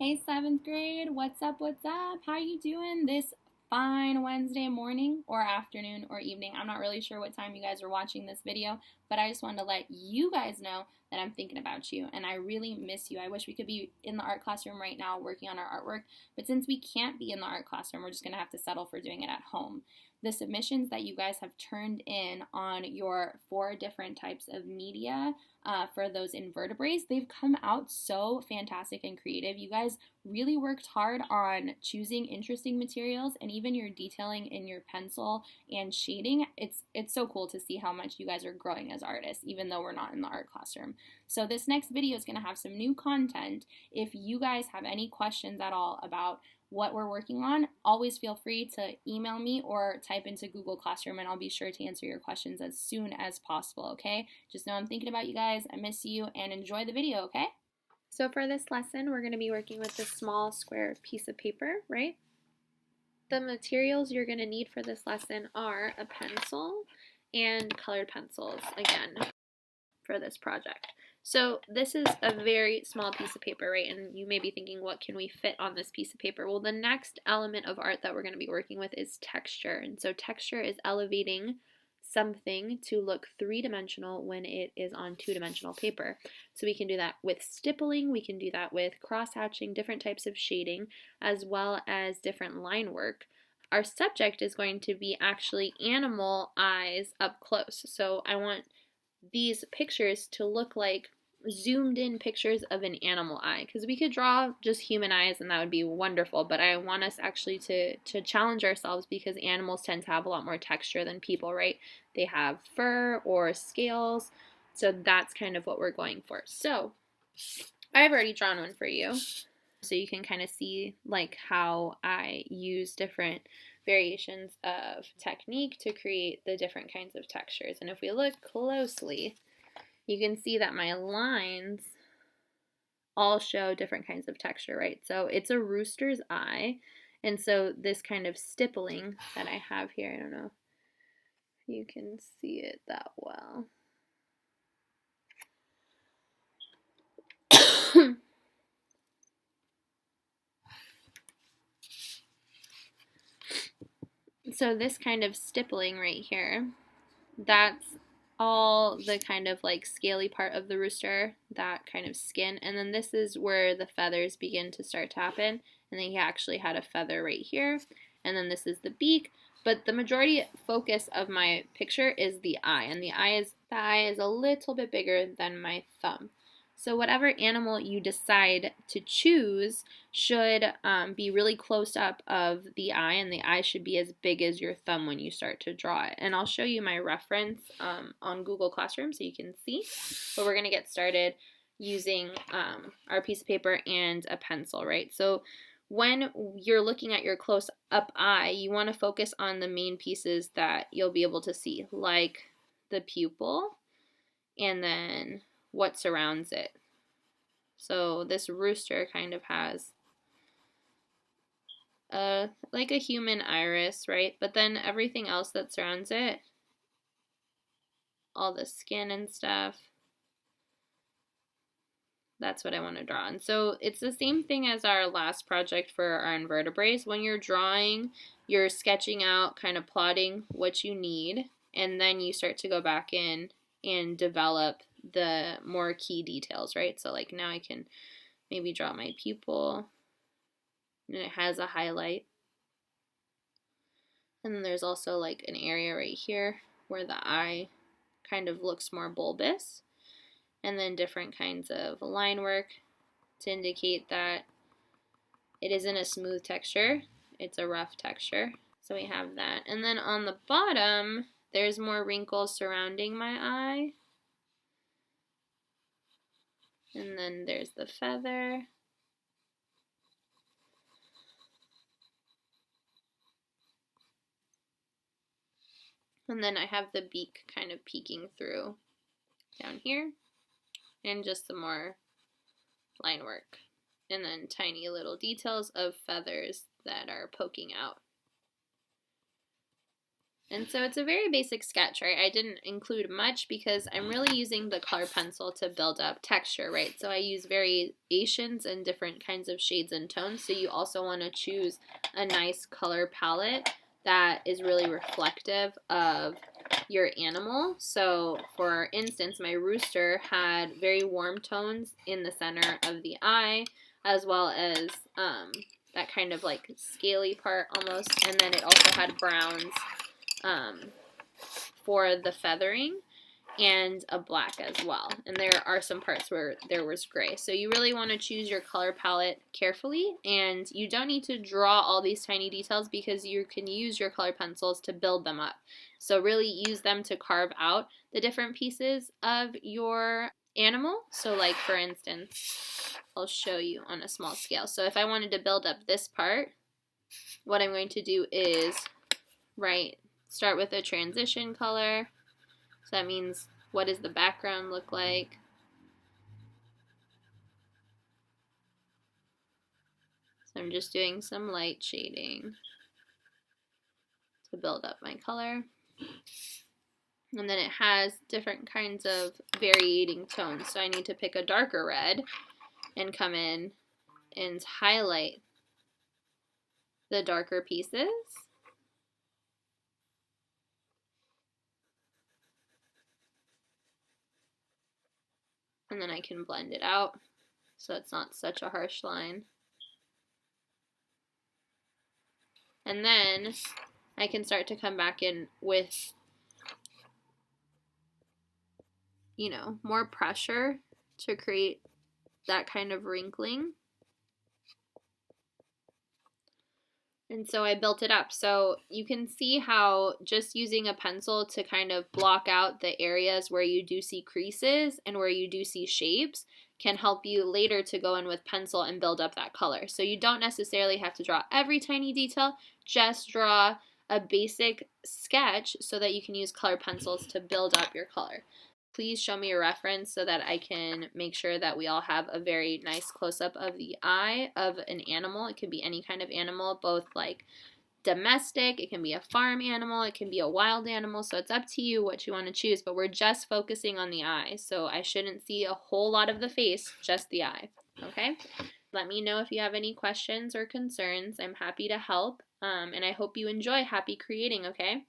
Hey, seventh grade, what's up? What's up? How you doing this fine Wednesday morning or afternoon or evening? I'm not really sure what time you guys are watching this video, but I just wanted to let you guys know that I'm thinking about you and I really miss you. I wish we could be in the art classroom right now working on our artwork, but since we can't be in the art classroom, we're just going to have to settle for doing it at home. The submissions that you guys have turned in on your 4 different types of media for those invertebrates, they've come out so fantastic and creative. You guys really worked hard on choosing interesting materials, and even your detailing in your pencil and shading. It's so cool to see how much you guys are growing as artists, even though we're not in the art classroom. So this next video is going to have some new content. If you guys have any questions at all about what we're working on, always feel free to email me or type into Google Classroom and I'll be sure to answer your questions as soon as possible, okay? Just know I'm thinking about you guys, I miss you, and enjoy the video, okay? So for this lesson, we're going to be working with this small square piece of paper, right? The materials you're going to need for this lesson are a pencil and colored pencils, again, for this project. So this is a very small piece of paper, right? And you may be thinking, what can we fit on this piece of paper? Well, the next element of art that we're going to be working with is texture. And so texture is elevating something to look 3-dimensional when it is on 2-dimensional paper. So we can do that with stippling, we can do that with cross-hatching, different types of shading, as well as different line work. Our subject is going to be actually animal eyes up close. So I want these pictures to look like zoomed in pictures of an animal eye, because we could draw just human eyes and that would be wonderful, but I want us actually to challenge ourselves, because animals tend to have a lot more texture than people, right? They have fur or scales, so that's kind of what we're going for. So I've already drawn one for you, so you can kind of see like how I use different variations of technique to create the different kinds of textures. And if we look closely, you can see that my lines all show different kinds of texture, right? So it's a rooster's eye, and so this kind of stippling that I have here, I don't know if you can see it that well. So this kind of stippling right here, that's all the kind of like scaly part of the rooster, that kind of skin, and then this is where the feathers begin to start to happen, and then he actually had a feather right here, and then this is the beak, but the majority focus of my picture is the eye, and the eye is a little bit bigger than my thumb. So whatever animal you decide to choose should be really close up of the eye, and the eye should be as big as your thumb when you start to draw it. And I'll show you my reference on Google Classroom so you can see. But we're going to get started using our piece of paper and a pencil, right? So when you're looking at your close-up eye, you want to focus on the main pieces that you'll be able to see, like the pupil and then what surrounds it. So this rooster kind of has like a human iris, right? But then everything else that surrounds it, all the skin and stuff, that's what I want to draw. And so it's the same thing as our last project for our invertebrates. When you're drawing, you're sketching out, kind of plotting what you need, and then you start to go back in and develop the more key details, right? So like now I can maybe draw my pupil, and it has a highlight. And then there's also like an area right here where the eye kind of looks more bulbous. And then different kinds of line work to indicate that it isn't a smooth texture, it's a rough texture. So we have that. And then on the bottom, there's more wrinkles surrounding my eye. And then there's the feather. And then I have the beak kind of peeking through down here. And just some more line work. And then tiny little details of feathers that are poking out. And so it's a very basic sketch, right? I didn't include much because I'm really using the color pencil to build up texture, right? So I use variations and different kinds of shades and tones. So you also want to choose a nice color palette that is really reflective of your animal. So for instance, my rooster had very warm tones in the center of the eye, as well as that kind of like scaly part almost. And then it also had browns for the feathering, and a black as well. And there are some parts where there was gray. So you really want to choose your color palette carefully, and you don't need to draw all these tiny details because you can use your color pencils to build them up. So really use them to carve out the different pieces of your animal. So like for instance, I'll show you on a small scale. So if I wanted to build up this part, what I'm going to do is start with a transition color. So that means, what does the background look like? So I'm just doing some light shading to build up my color. And then it has different kinds of varying tones. So I need to pick a darker red and come in and highlight the darker pieces. And then I can blend it out so it's not such a harsh line. And then I can start to come back in with, you know, more pressure to create that kind of wrinkling. And so I built it up. So you can see how just using a pencil to kind of block out the areas where you do see creases and where you do see shapes can help you later to go in with pencil and build up that color. So you don't necessarily have to draw every tiny detail, just draw a basic sketch so that you can use color pencils to build up your color. Please show me a reference so that I can make sure that we all have a very nice close-up of the eye of an animal. It could be any kind of animal, both like domestic, it can be a farm animal, it can be a wild animal, so it's up to you what you want to choose, but we're just focusing on the eye, so I shouldn't see a whole lot of the face, just the eye, okay? Let me know if you have any questions or concerns. I'm happy to help, and I hope you enjoy happy creating, okay?